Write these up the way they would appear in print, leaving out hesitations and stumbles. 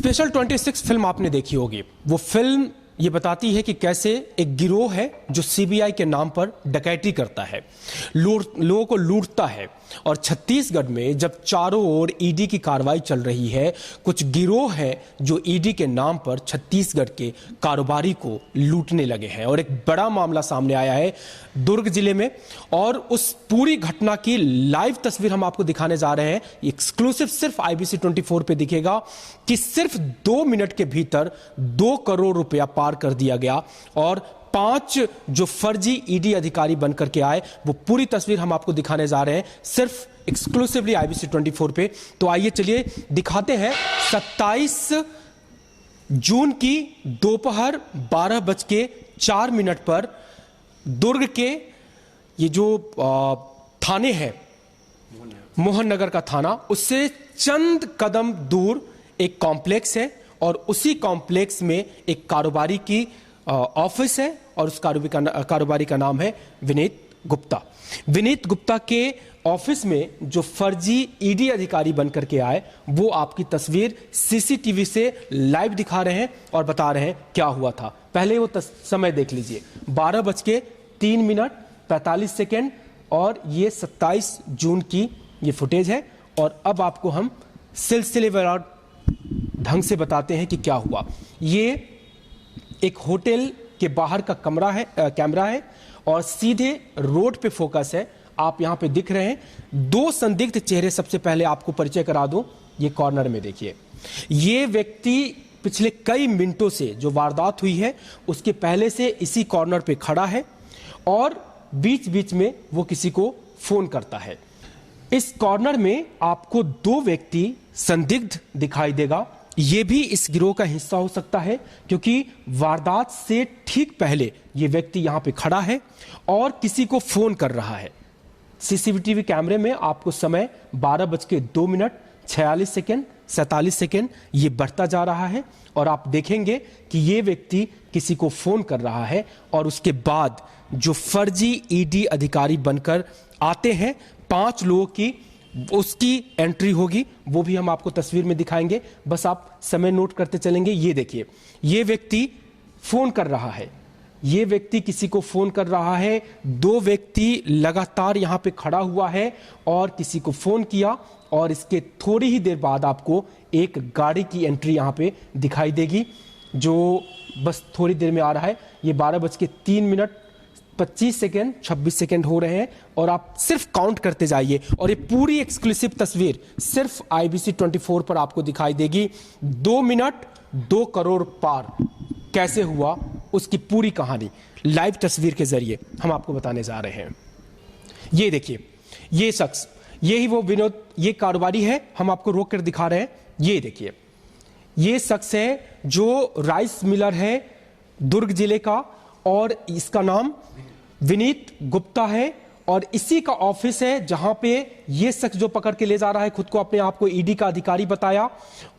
Special 26 film आपने देखी होगी। वो फिल्म ये बताती है कि कैसे एक गिरोह है जो सीबीआई के नाम पर डकैती करता है, लोगों को लूटता है। और छत्तीसगढ़ में जब चारों ओर ईडी की कार्रवाई चल रही है, कुछ गिरोह है जो ईडी के नाम पर छत्तीसगढ़ के कारोबारी को लूटने लगे हैं। और एक बड़ा मामला सामने आया है दुर्ग जिले में, और उस पूरी घटना की लाइव तस्वीर हम आपको दिखाने जा रहे हैं। एक्सक्लूसिव सिर्फ IBC 24 पे दिखेगा कि सिर्फ 2 मिनट के भीतर 2 करोड़ रुपया पार कर दिया गया, और 5 जो फर्जी ईडी अधिकारी बनकर के आए, वो पूरी तस्वीर हम आपको दिखाने जा रहे हैं सिर्फ एक्सक्लूसिवली IBC 24 पे। तो आइए चलिए दिखाते हैं। 27 जून की दोपहर 12:04 पर दुर्ग के ये जो थाने हैं, मोहन नगर का थाना, उससे चंद कदम दूर एक कॉम्प्लेक्स है, और उसी कॉम्प्लेक्स में एक कारोबारी की ऑफिस है, और उस कारोबारी का नाम है विनीत गुप्ता। विनीत गुप्ता के ऑफिस में जो फर्जी ईडी अधिकारी बनकर के आए, वो आपकी तस्वीर सीसीटीवी से लाइव दिखा रहे हैं और बता रहे हैं क्या हुआ था। पहले वो समय देख लीजिए, 12:03:45, और ये 27 जून की ये फुटेज है। और अब आपको हम सिलसिलेवार ढंग से बताते हैं कि क्या हुआ। ये एक होटल के बाहर का कैमरा है, और सीधे रोड पे फोकस है। आप यहां पे दिख रहे हैं 2 संदिग्ध चेहरे। सबसे पहले आपको परिचय करा दूं, ये कॉर्नर में देखिए, ये व्यक्ति पिछले कई मिनटों से जो वारदात हुई है उसके पहले से इसी कॉर्नर पे खड़ा है, और बीच बीच में वो किसी को फोन करता है। इस कॉर्नर में आपको 2 व्यक्ति संदिग्ध दिखाई देगा। ये भी इस गिरोह का हिस्सा हो सकता है, क्योंकि वारदात से ठीक पहले ये व्यक्ति यहां पे खड़ा है और किसी को फोन कर रहा है। सीसीटीवी कैमरे में आपको समय 12:02, 46 47 ये बढ़ता जा रहा है, और आप देखेंगे कि ये व्यक्ति किसी को फोन कर रहा है। और उसके बाद जो फर्जी ईडी अधिकारी बनकर आते हैं, 5 लोगों की उसकी एंट्री होगी, वो भी हम आपको तस्वीर में दिखाएंगे। बस आप समय नोट करते चलेंगे। ये देखिए, ये व्यक्ति फोन कर रहा है, ये व्यक्ति किसी को फोन कर रहा है। 2 व्यक्ति लगातार यहां पे खड़ा हुआ है और किसी को फोन किया, और इसके थोड़ी ही देर बाद आपको एक गाड़ी की एंट्री यहां पे दिखाई देगी, जो बस थोड़ी देर में आ रहा है। ये 12:03, 25 26 हो रहे हैं, और आप सिर्फ काउंट करते जाइए। और ये पूरी एक्सक्लूसिव तस्वीर सिर्फ IBC 24 पर आपको दिखाई देगी। 2 मिनट 2 करोड़ पार कैसे हुआ, उसकी पूरी कहानी लाइव तस्वीर के जरिए हम आपको बताने जा रहे हैं। ये देखिए, ये शख्स, यही वो विनोद, ये कारोबारी है, हम आपको रोक कर दिखा रहे हैं। ये देखिए, ये शख्स है जो राइस मिलर है दुर्ग जिले का, और इसका नाम विनीत गुप्ता है, और इसी का ऑफिस है जहां पे ये शख्स जो पकड़ के ले जा रहा है, खुद को अपने आप को ईडी का अधिकारी बताया,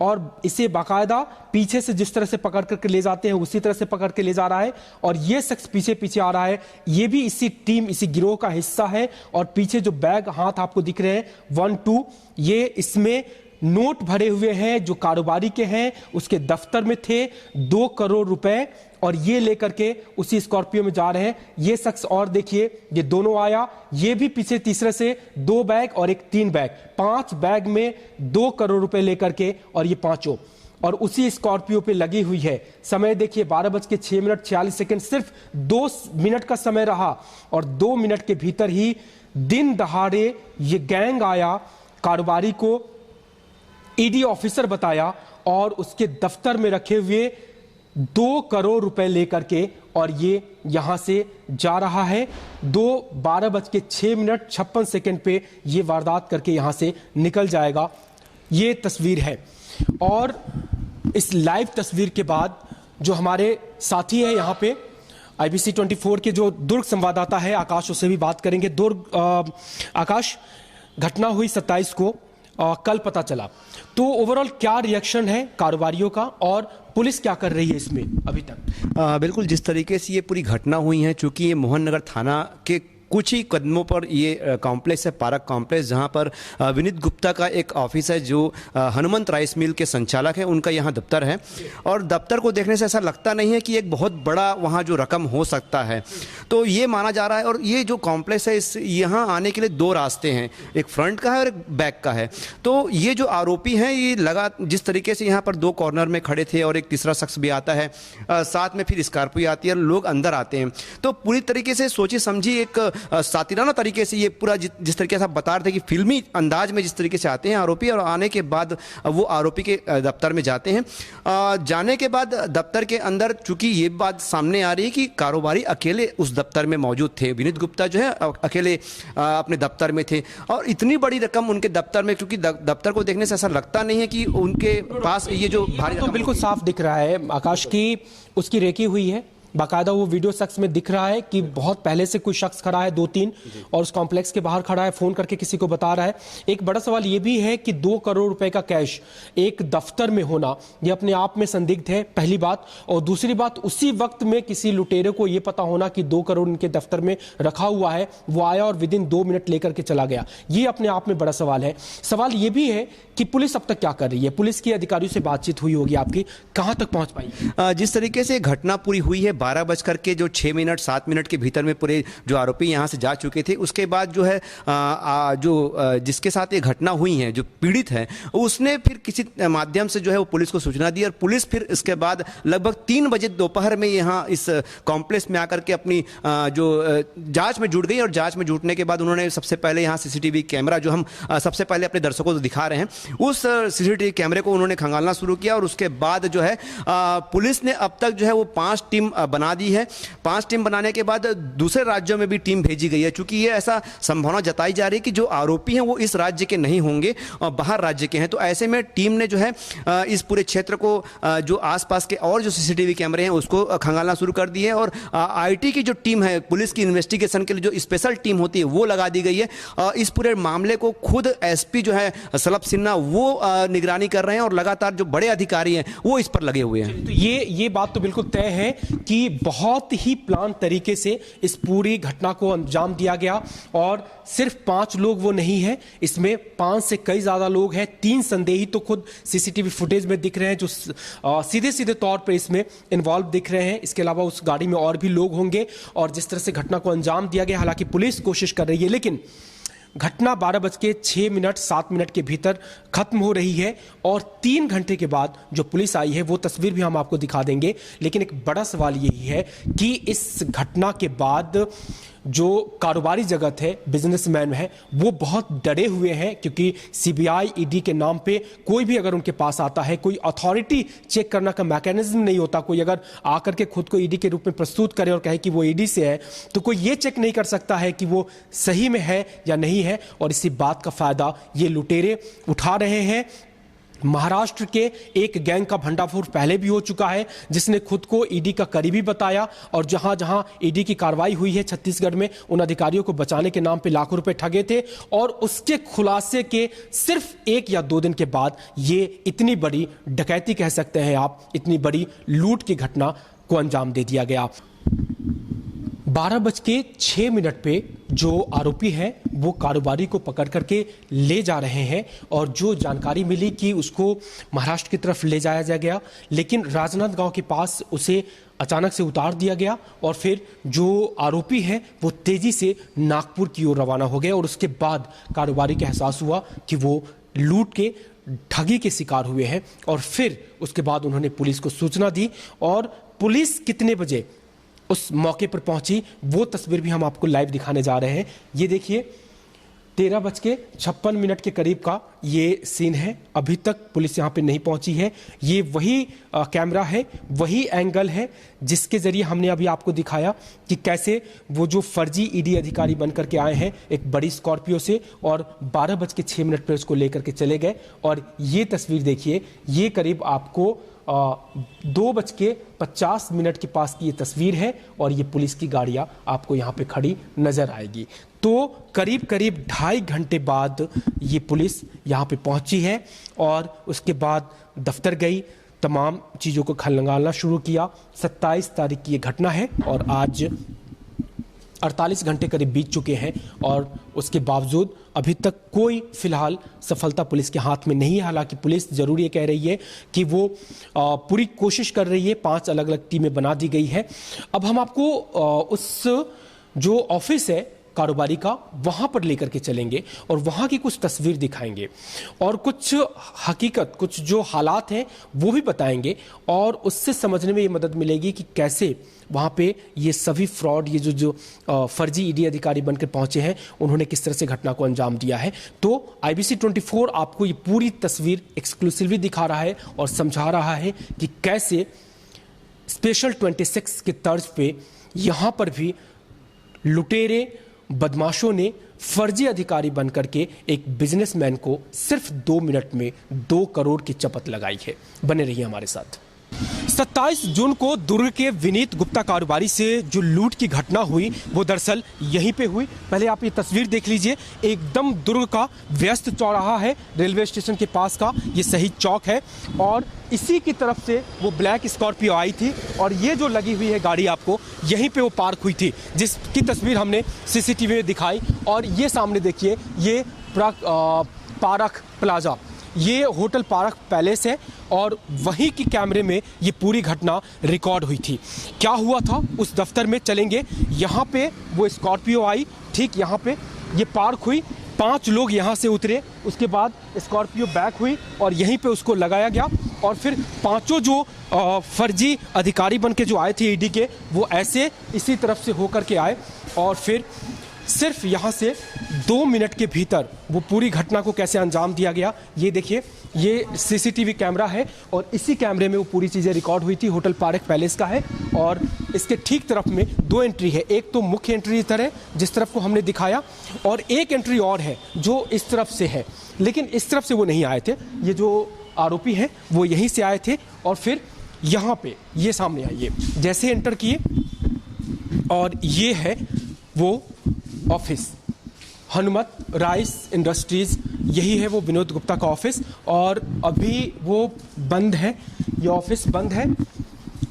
और इसे बाकायदा पीछे से जिस तरह से पकड़ करके ले जाते हैं उसी तरह से पकड़ के ले जा रहा है। और ये शख्स पीछे पीछे आ रहा है, ये भी इसी टीम, इसी गिरोह का हिस्सा है। और पीछे जो बैग हाथ आपको दिख रहे हैं 1 2, ये इसमें नोट भरे हुए हैं जो कारोबारी के हैं, उसके दफ्तर में थे 2 करोड़ रुपए, और ये लेकर के उसी स्कॉर्पियो में जा रहे हैं। ये शख्स, और देखिए, ये दोनों आया, ये भी पीछे तीसरे से 2 बैग और एक 3 बैग, 5 बैग में 2 करोड़ रुपए लेकर के, और ये पांचों और उसी स्कॉर्पियो पे लगी हुई है। समय देखिए 12:06, 46, सिर्फ 2 मिनट का समय रहा, और 2 मिनट के भीतर ही दिन दहाड़े ये गैंग आया, कारोबारी को ईडी ऑफिसर बताया, और उसके दफ्तर में रखे हुए 2 करोड़ रुपए लेकर के, और ये यहां से जा रहा है। 12:06, 56 पे ये वारदात करके यहां से निकल जाएगा। ये तस्वीर है, और इस लाइव तस्वीर के बाद जो हमारे साथी है यहाँ पे IBC 24 के जो दुर्ग संवाददाता है आकाश, उससे भी बात करेंगे। दुर्ग, आकाश, घटना हुई 27 को, कल पता चला, तो ओवरऑल क्या रिएक्शन है कारोबारियों का, और पुलिस क्या कर रही है इसमें अभी तक? बिल्कुल, जिस तरीके से ये पूरी घटना हुई है, चूंकि ये मोहन नगर थाना के कुछ ही कदमों पर ये कॉम्प्लेक्स है, पार्क कॉम्प्लेक्स, जहाँ पर विनीत गुप्ता का एक ऑफिस है जो हनुमंत राइस मिल के संचालक है, उनका यहाँ दफ्तर है। और दफ्तर को देखने से ऐसा लगता नहीं है कि एक बहुत बड़ा वहाँ जो रकम हो सकता है, तो ये माना जा रहा है। और ये जो कॉम्प्लेक्स है, इस यहाँ आने के लिए दो रास्ते हैं, एक फ्रंट का है और एक बैक का है। तो ये जो आरोपी हैं, ये जिस तरीके से यहाँ पर दो कॉर्नर में खड़े थे और एक तीसरा शख्स भी आता है, साथ में फिर स्कॉर्पियो आती है और लोग अंदर आते हैं, तो पूरी तरीके से सोची समझी एक सातिराना तरीके से ये पूरा जिस तरीके से आप बता रहे थे कि फिल्मी अंदाज में जिस तरीके से आते हैं आरोपी, और आने के बाद वो आरोपी के दफ्तर में जाते हैं। जाने के बाद दफ्तर के अंदर चूंकि ये बात सामने आ रही है कि कारोबारी अकेले उस दफ्तर में मौजूद थे, विनीत गुप्ता जो है अकेले अपने दफ्तर में थे, और इतनी बड़ी रकम उनके दफ्तर में, क्योंकि दफ्तर को देखने से ऐसा लगता नहीं है कि उनके पास ये जो भारी तो बिल्कुल साफ दिख रहा है आकाश की उसकी रेकी हुई है, बाकायदा वो वीडियो शख्स में दिख रहा है कि बहुत पहले से कोई शख्स खड़ा है, 2-3, और उस कॉम्प्लेक्स के बाहर खड़ा है, फोन करके किसी को बता रहा है। एक बड़ा सवाल ये भी है कि 2 करोड़ रुपए का कैश एक दफ्तर में होना ये अपने आप में संदिग्ध है, पहली बात। और दूसरी बात, उसी वक्त में किसी लुटेरे को यह पता होना कि 2 करोड़ उनके दफ्तर में रखा हुआ है, वो आया और विदिन 2 मिनट लेकर के चला गया, ये अपने आप में बड़ा सवाल है। सवाल ये भी है कि पुलिस अब तक क्या कर रही है, पुलिस की अधिकारियों से बातचीत हुई होगी आपकी, कहां तक पहुंच पाई? जिस तरीके से घटना पूरी हुई है, 12:06 के भीतर में पूरे जो आरोपी यहां से जा चुके थे, उसके बाद जो है जिसके साथ ये घटना हुई है, जो पीड़ित है, उसने फिर किसी माध्यम से जो है वो पुलिस को सूचना दी, और पुलिस फिर इसके बाद लगभग 3 बजे दोपहर में यहाँ इस कॉम्प्लेक्स में आकर के अपनी जो जांच में जुट गई। और जांच में जुटने के बाद उन्होंने सबसे पहले यहाँ सीसीटीवी कैमरा, जो हम सबसे पहले अपने दर्शकों को दिखा रहे हैं, उस सीसीटीवी कैमरे को उन्होंने खंगालना शुरू किया। और उसके बाद जो है पुलिस ने अब तक जो है वो 5 टीम बना दी है। 5 टीम बनाने के बाद दूसरे राज्यों में भी टीम भेजी गई है, क्योंकि ये ऐसा संभावना जताई जा रही है कि जो आरोपी हैं वो इस राज्य के नहीं होंगे और बाहर राज्य के हैं। तो ऐसे में टीम ने जो है इस पूरे क्षेत्र को, जो आसपास के और जो सीसीटीवी कैमरे हैं उसको खंगालना शुरू कर दी है। और आईटी की जो टीम है, पुलिस की इन्वेस्टिगेशन के लिए जो स्पेशल टीम होती है, वो लगा दी गई है। इस पूरे मामले को खुद एसपी जो है सलभ सिन्हा, वो निगरानी कर रहे हैं, और लगातार जो बड़े अधिकारी हैं वो इस पर लगे हुए हैं। तो ये बात तो बिल्कुल तय है कि बहुत ही प्लान तरीके से इस पूरी घटना को अंजाम दिया गया। और सिर्फ 5 लोग वो नहीं है, इसमें 5 से कई ज्यादा लोग हैं। 3 संदेही तो खुद सीसीटीवी फुटेज में दिख रहे हैं, जो सीधे सीधे तौर पे इसमें इन्वॉल्व दिख रहे हैं। इसके अलावा उस गाड़ी में और भी लोग होंगे। और जिस तरह से घटना को अंजाम दिया गया, हालांकि पुलिस कोशिश कर रही है, लेकिन घटना 12:06 के भीतर खत्म हो रही है। और 3 घंटे के बाद जो पुलिस आई है, वो तस्वीर भी हम आपको दिखा देंगे। लेकिन एक बड़ा सवाल यही है कि इस घटना के बाद जो कारोबारी जगत है, बिजनेसमैन है, वो बहुत डरे हुए हैं, क्योंकि सीबीआई, ईडी के नाम पे कोई भी अगर उनके पास आता है, कोई अथॉरिटी चेक करने का मैकेनिज्म नहीं होता। कोई अगर आकर के खुद को ईडी के रूप में प्रस्तुत करे और कहे कि वो ईडी से है, तो कोई ये चेक नहीं कर सकता है कि वो सही में है या नहीं है। और इसी बात का फायदा ये लुटेरे उठा रहे हैं। महाराष्ट्र के एक गैंग का भंडाफोड़ पहले भी हो चुका है, जिसने खुद को ईडी का करीबी बताया, और जहां जहां ईडी की कार्रवाई हुई है छत्तीसगढ़ में, उन अधिकारियों को बचाने के नाम पे लाखों रुपए ठगे थे। और उसके खुलासे के सिर्फ 1 या 2 दिन के बाद ये इतनी बड़ी डकैती कह सकते हैं आप, इतनी बड़ी लूट की घटना को अंजाम दे दिया गया। 12:06 पे जो आरोपी है वो कारोबारी को पकड़ करके ले जा रहे हैं। और जो जानकारी मिली कि उसको महाराष्ट्र की तरफ ले जाया गया, लेकिन राजनांदगांव के पास उसे अचानक से उतार दिया गया। और फिर जो आरोपी है वो तेजी से नागपुर की ओर रवाना हो गए। और उसके बाद कारोबारी को एहसास हुआ कि वो लूट के, ठगी के शिकार हुए हैं। और फिर उसके बाद उन्होंने पुलिस को सूचना दी। और पुलिस कितने बजे उस मौके पर पहुंची, वो तस्वीर भी हम आपको लाइव दिखाने जा रहे हैं। ये देखिए, 13:56 के करीब का ये सीन है। अभी तक पुलिस यहाँ पे नहीं पहुंची है। ये वही कैमरा है, वही एंगल है जिसके जरिए हमने अभी आपको दिखाया कि कैसे वो जो फर्जी ईडी अधिकारी बनकर के आए हैं एक बड़ी स्कॉर्पियो से, और 12:06 पर उसको लेकर के चले गए। और ये तस्वीर देखिए, ये करीब आपको 2:50 के पास की ये तस्वीर है। और ये पुलिस की गाड़ियां आपको यहाँ पे खड़ी नजर आएगी। तो करीब 2.5 घंटे बाद ये पुलिस यहाँ पे पहुंची है। और उसके बाद दफ्तर गई, तमाम चीज़ों को खंगालना शुरू किया। 27 तारीख की ये घटना है। और आज 48 घंटे करीब बीत चुके हैं और उसके बावजूद अभी तक कोई फिलहाल सफलता पुलिस के हाथ में नहीं है। हालांकि पुलिस जरूर ये कह रही है कि वो पूरी कोशिश कर रही है, 5 अलग अलग टीमें बना दी गई है। अब हम आपको उस जो ऑफिस है कारोबारी का वहां पर लेकर के चलेंगे और वहां की कुछ तस्वीर दिखाएंगे और कुछ हकीकत, कुछ जो हालात हैं वो भी बताएंगे और उससे समझने में ये मदद मिलेगी कि कैसे वहां पे ये सभी फ्रॉड, ये जो फर्जी ईडी अधिकारी बनकर पहुंचे हैं, उन्होंने किस तरह से घटना को अंजाम दिया है। तो IBC 24 आपको ये पूरी तस्वीर एक्सक्लूसिवली दिखा रहा है और समझा रहा है कि कैसे स्पेशल 26 के तर्ज पे यहां पर भी लुटेरे बदमाशों ने फर्जी अधिकारी बनकर के एक बिजनेसमैन को सिर्फ 2 मिनट में 2 करोड़ की चपत लगाई है। बने रहिए हमारे साथ। 27 जून को दुर्ग के विनीत गुप्ता कारोबारी से जो लूट की घटना हुई वो दरअसल यहीं पे हुई। पहले आप ये तस्वीर देख लीजिए, एकदम दुर्ग का व्यस्त चौराहा है, रेलवे स्टेशन के पास का ये शहीद चौक है और इसी की तरफ से वो ब्लैक स्कॉर्पियो आई थी और ये जो लगी हुई है गाड़ी आपको यहीं पे वो पार्क हुई थी, जिसकी तस्वीर हमने CCTV में दिखाई। और ये सामने देखिए, ये पारक प्लाजा, ये होटल पारक पैलेस है और वहीं की कैमरे में ये पूरी घटना रिकॉर्ड हुई थी। क्या हुआ था उस दफ्तर में, चलेंगे। यहाँ पे वो स्कॉर्पियो आई, ठीक यहाँ पे ये पार्क हुई, 5 लोग यहाँ से उतरे, उसके बाद स्कॉर्पियो बैक हुई और यहीं पे उसको लगाया गया और फिर 5 जो फर्जी अधिकारी बन के जो आए थे ईडी के, वो ऐसे इसी तरफ से होकर के आए और फिर सिर्फ यहाँ से 2 मिनट के भीतर वो पूरी घटना को कैसे अंजाम दिया गया। ये देखिए, ये CCTV कैमरा है और इसी कैमरे में वो पूरी चीज़ें रिकॉर्ड हुई थी। होटल पारक पैलेस का है और इसके ठीक तरफ में 2 एंट्री है। एक तो मुख्य एंट्री इधर है जिस तरफ को हमने दिखाया और एक एंट्री और है जो इस तरफ से है, लेकिन इस तरफ से वो नहीं आए थे। ये जो आरोपी हैं वो यहीं से आए थे और फिर यहाँ पे ये सामने आइए, जैसे एंटर किए और ये है वो ऑफिस, हनुमत राइस इंडस्ट्रीज, यही है वो विनोद गुप्ता का ऑफिस और अभी वो बंद है, ये ऑफिस बंद है।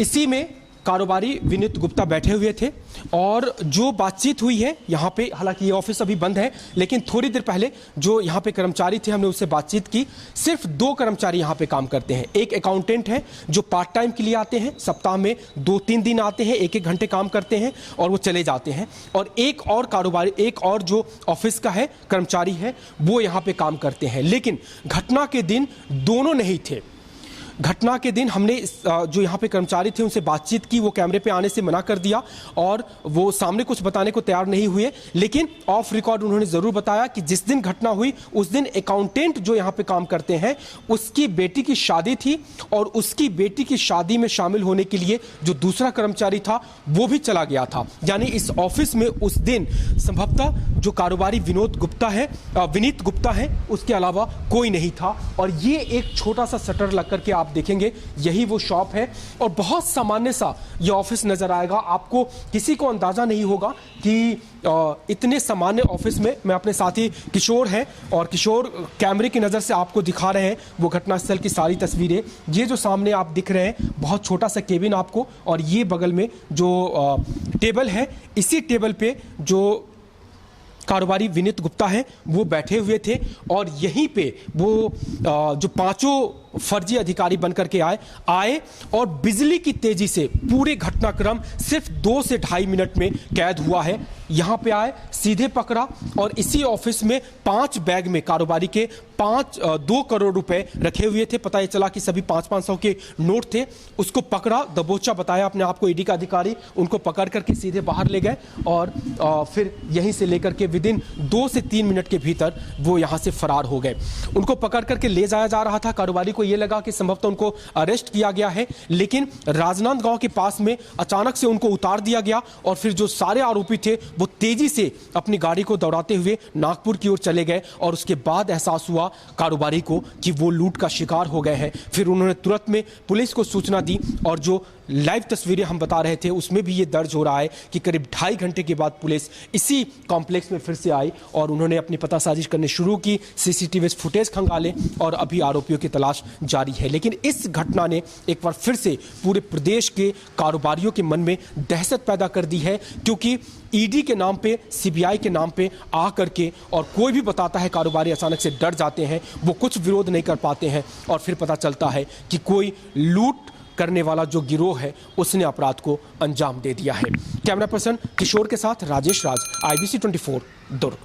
इसी में कारोबारी विनीत गुप्ता बैठे हुए थे और जो बातचीत हुई है यहाँ पे, हालांकि ये ऑफिस अभी बंद है, लेकिन थोड़ी देर पहले जो यहाँ पे कर्मचारी थे हमने उससे बातचीत की। सिर्फ 2 कर्मचारी यहाँ पे काम करते हैं। एक अकाउंटेंट है जो पार्ट टाइम के लिए आते हैं, सप्ताह में 2-3 दिन आते हैं, 1-1 घंटे काम करते हैं और वो चले जाते हैं। और एक और कारोबारी, एक और जो ऑफिस का है कर्मचारी है, वो यहाँ पे काम करते हैं। लेकिन घटना के दिन दोनों नहीं थे। घटना के दिन हमने जो यहाँ पे कर्मचारी थे उनसे बातचीत की, वो कैमरे पे आने से मना कर दिया और वो सामने कुछ बताने को तैयार नहीं हुए, लेकिन ऑफ रिकॉर्ड उन्होंने ज़रूर बताया कि जिस दिन घटना हुई उस दिन अकाउंटेंट जो यहाँ पे काम करते हैं उसकी बेटी की शादी थी और उसकी बेटी की शादी में शामिल होने के लिए जो दूसरा कर्मचारी था वो भी चला गया था। यानी इस ऑफिस में उस दिन संभवतः जो कारोबारी विनीत गुप्ता है उसके अलावा कोई नहीं था। और ये एक छोटा सा शटर लग करके आप देखेंगे, यही वो शॉप है और बहुत सामान्य सा ये ऑफिस नजर आएगा। आपको किसी को अंदाजा नहीं होगा कि इतने सामान्य ऑफिस में, मैं अपने साथी किशोर हैं और किशोर कैमरे की नज़र से आपको दिखा रहे हैं वो घटनास्थल की सारी तस्वीरें। ये जो सामने आप दिख रहे हैं बहुत छोटा सा केबिन आपको, और ये बगल में जो टेबल है, इसी टेबल पे जो कारोबारी विनीत गुप्ता है वो बैठे हुए थे और यहीं पे वो जो 5 फर्जी अधिकारी बनकर के आए और बिजली की तेजी से पूरे घटनाक्रम सिर्फ 2 से 2.5 मिनट में कैद हुआ है। यहाँ पे आए, सीधे पकड़ा और इसी ऑफिस में 5 बैग में कारोबारी के 2 करोड़ रुपए रखे हुए थे। पता ये चला कि सभी 500 के नोट थे। उसको पकड़ा, दबोचा बताया अपने आप को ईडी का अधिकारी, उनको पकड़ करके सीधे बाहर ले गए और फिर यहीं से लेकर के विदिन 2 से 3 मिनट के भीतर वो यहाँ से फरार हो गए। उनको पकड़ करके ले जाया जा रहा था। कारोबारी को ये लगा कि संभवतः उनको अरेस्ट किया गया है, लेकिन राजनांदगांव के पास में अचानक से उनको उतार दिया गया और फिर जो सारे आरोपी थे वो तेजी से अपनी गाड़ी को दौड़ाते हुए नागपुर की ओर चले गए और उसके बाद एहसास हुआ कारोबारी को कि वो लूट का शिकार हो गए हैं। फिर उन्होंने तुरंत में पुलिस को सूचना दी और जो लाइव तस्वीरें हम बता रहे थे उसमें भी ये दर्ज हो रहा है कि करीब 2.5 घंटे के बाद पुलिस इसी कॉम्प्लेक्स में फिर से आई और उन्होंने अपनी पतासाजी करनी शुरू की, CCTV फुटेज खंगाले और अभी आरोपियों की तलाश जारी है। लेकिन इस घटना ने एक बार फिर से पूरे प्रदेश के कारोबारियों के मन में दहशत पैदा कर दी है, क्योंकि ईडी के नाम पे, सीबीआई के नाम पे आ करके और कोई भी बताता है, कारोबारी अचानक से डर जाते हैं, वो कुछ विरोध नहीं कर पाते हैं और फिर पता चलता है कि कोई लूट करने वाला जो गिरोह है उसने अपराध को अंजाम दे दिया है। कैमरा पर्सन किशोर के साथ राजेश राज, IBC 24 दुर्ग।